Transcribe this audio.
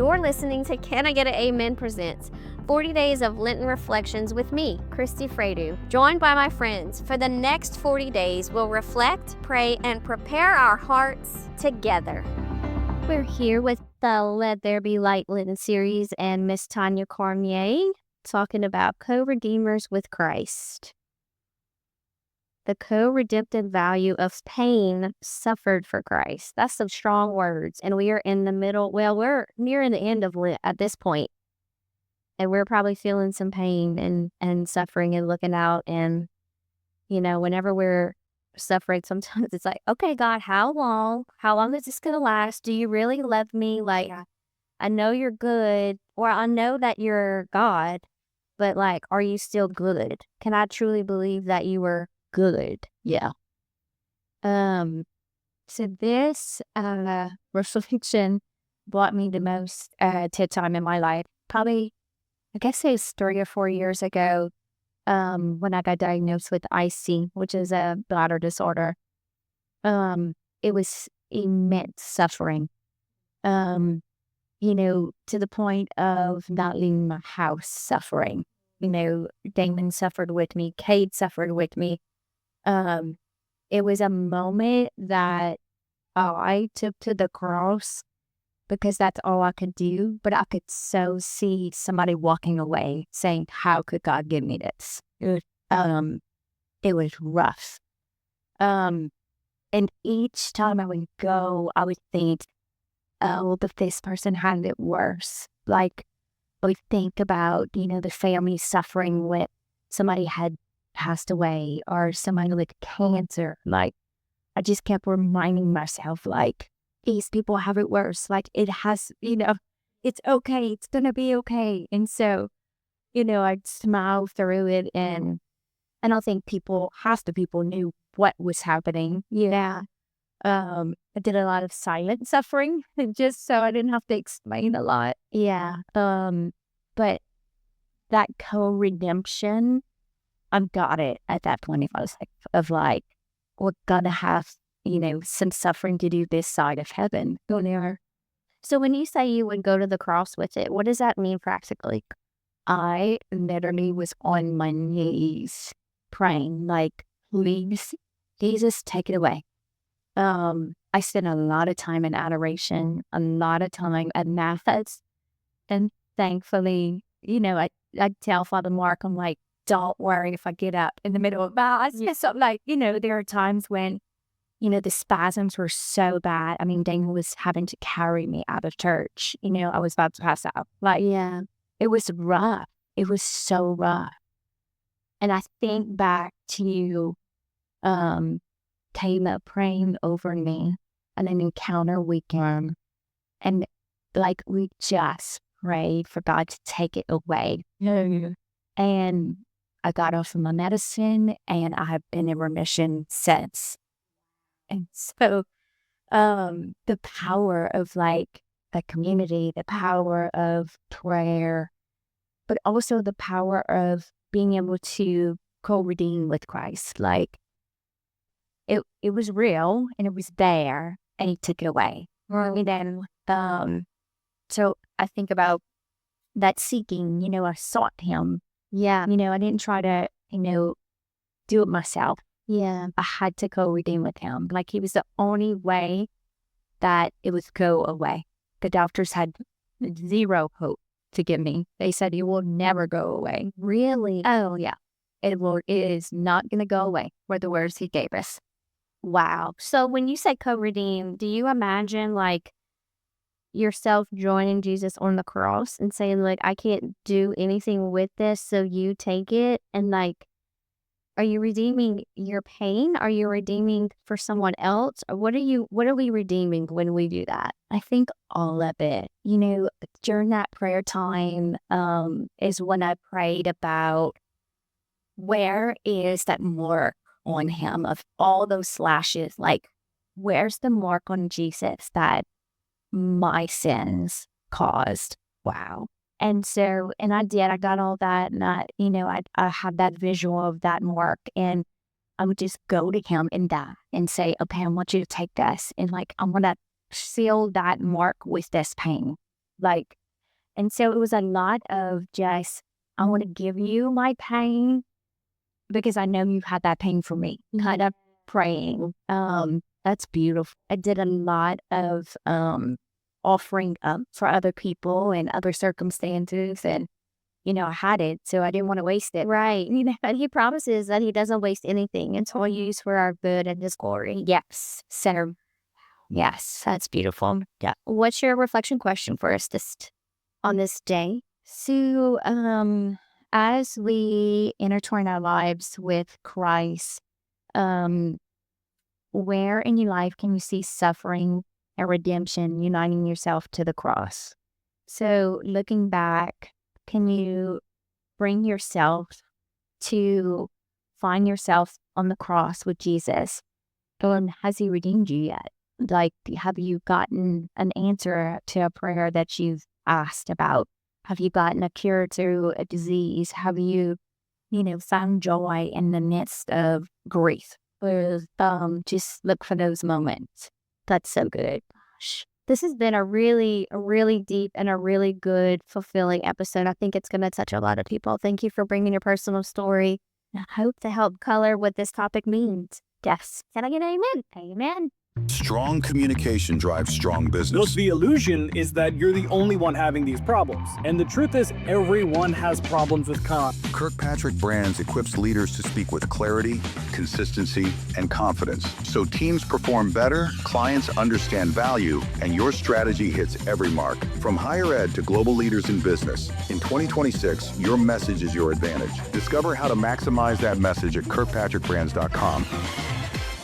You're listening to Can I Get an Amen Presents 40 Days of Lenten Reflections with me, Christy Fredu, joined by my friends. For the next 40 days, we'll reflect, pray, and prepare our hearts together. We're here with the Let There Be Light Lenten series and Miss Tonia Cormier talking about co-redeemers with Christ. The co-redemptive value of pain suffered for Christ. That's some strong words. And we are in the middle. Well, we're near the end of Lent at this point. And we're probably feeling some pain and suffering and looking out. And, whenever we're suffering, sometimes it's like, okay, God, how long? How long is this going to last? Do you really love me? Like, I know you're good, or I know that you're God, but like, are you still good? Can I truly believe that you were good? Yeah. So this reflection brought me the most to time in my life. Probably, I guess it was 3 or 4 years ago, when I got diagnosed with IC, which is a bladder disorder. It was immense suffering. To the point of not leaving my house, suffering. Damon suffered with me, Kate suffered with me. It was a moment that I took to the cross because that's all I could do, but I could so see somebody walking away saying, how could God give me this? It was rough. And each time I would go, I would think, oh, but this person had it worse. Like, I would think about, the family suffering when somebody had passed away or somebody with cancer. Like, I just kept reminding myself, like, these people have it worse. Like, it has, it's okay. It's going to be okay. And so, I'd smile through it. And I don't think half the people knew what was happening. Yeah. I did a lot of silent suffering just so I didn't have to explain a lot. Yeah. But that co-redemption, I've got it at that point. I was like, we're gonna have, some suffering to do this side of heaven. So when you say you would go to the cross with it, what does that mean practically? I literally was on my knees praying, like, please, Jesus, take it away. I spent a lot of time in adoration, a lot of time at Mass, and thankfully, I tell Father Mark, I'm like, don't worry if I get up in the middle of Mass. Yeah. So, like, there are times when, the spasms were so bad. I mean, Daniel was having to carry me out of church. I was about to pass out. Like, yeah, it was rough. It was so rough. And I think back to, Taylor praying over me on an encounter weekend. And like, we just prayed for God to take it away. Yeah. And I got off of my medicine and I have been in remission since. And so the power of like a community, the power of prayer, but also the power of being able to co-redeem with Christ. Like, it was real and it was there and he took it away. Right. And then, so I think about that seeking, I sought him. Yeah. I didn't try to, do it myself. Yeah. I had to co-redeem with him. Like, he was the only way that it would go away. The doctors had zero hope to give me. They said, you will never go away. Really? Oh, yeah. It is not going to go away, were the words he gave us. Wow. So when you say co-redeem, do you imagine like yourself joining Jesus on the cross and saying, like, I can't do anything with this, so you take it? And like, are you redeeming your pain? Are you redeeming for someone else? Or what are we redeeming when we do that? I think all of it. During that prayer time is when I prayed about where is that mark on him of all those slashes. Like, where's the mark on Jesus that my sins caused? Wow. And so, and I got all that, and I had that visual of that mark, and I would just go to him in that and say, okay, I want you to take this, and like, I want to seal that mark with this pain. Like, and so it was a lot of just, I want to give you my pain because I know you've had that pain for me, kind of praying. That's beautiful. I did a lot of offering up for other people and other circumstances, and I had it, so I didn't want to waste it. Right. And he promises that he doesn't waste anything. It's all used for our good and his glory. Yes. So, yes, that's beautiful. Yeah. What's your reflection question for us on this day? So, as we intertwine our lives with Christ, um, where in your life can you see suffering and redemption uniting yourself to the cross? So, looking back, can you bring yourself to find yourself on the cross with Jesus? And has he redeemed you yet? Like, have you gotten an answer to a prayer that you've asked about? Have you gotten a cure to a disease? Have you, found joy in the midst of grief? Or, just look for those moments. That's so good. Gosh, this has been a really deep and a really good, fulfilling episode. I think it's going to touch a lot of people. Thank you for bringing your personal story. I hope to help color what this topic means. Yes. Can I get an amen? Amen. Strong communication drives strong business. Look, the illusion is that you're the only one having these problems. And the truth is, everyone has problems with Kirkpatrick Brands equips leaders to speak with clarity, consistency, and confidence. So teams perform better, clients understand value, and your strategy hits every mark. From higher ed to global leaders in business, in 2026, your message is your advantage. Discover how to maximize that message at kirkpatrickbrands.com.